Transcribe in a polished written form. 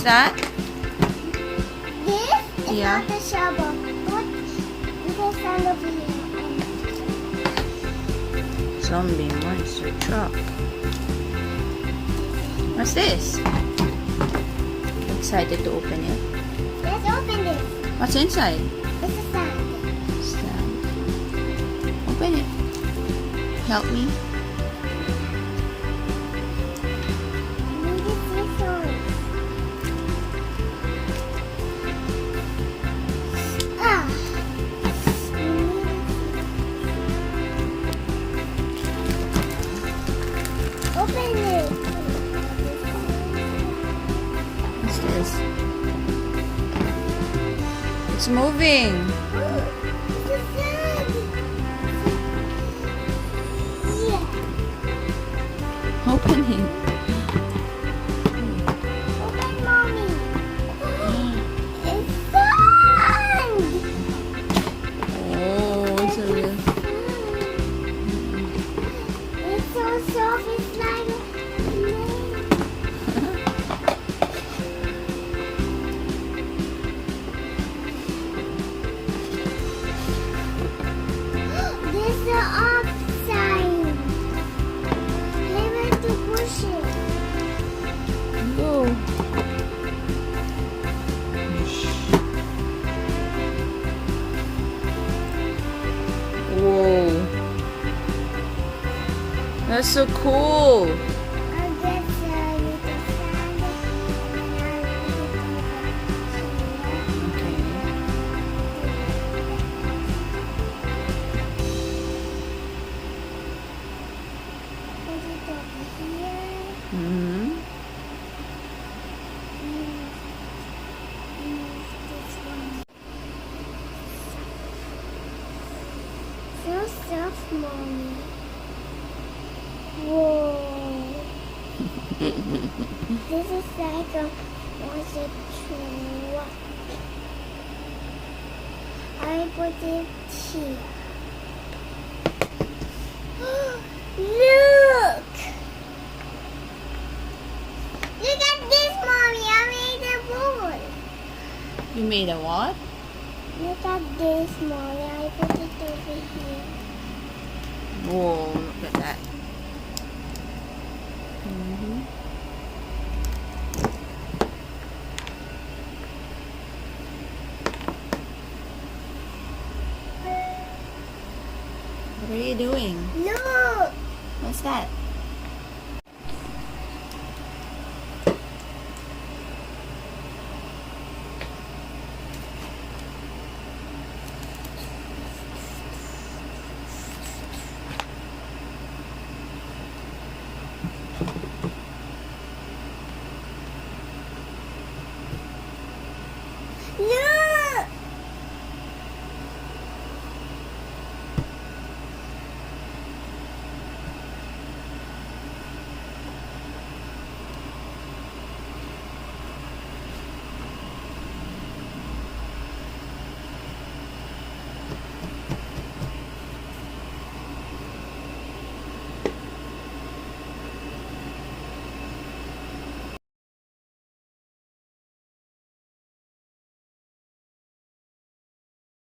that? This is Yeah. not a shovel. Put this stand over here. Zombie monster truck. What's this? Excited to open it. Let's open this. What's inside? It's a stand. Stand. Open it. Help me. I need the scissors. Ah. Open it. What's this? It's moving. It's a stand. Yeah. Open it. Open, mommy. It's sand. Oh, it's a real. It's so soft. It's like a This is the upside. They went to push it. Go. Whoa. That's so cool. I guess you can stand it and then I'll put it Okay. over here. Mm-hmm. This one. So soft, mommy. Whoa. This is like a monster truck. I put it here. Look! Look at this, mommy. I made a ball. You made a what? Look at this, mommy. I put it over here. Whoa, look at that. Mm-hmm. What are you doing? Look! What's that?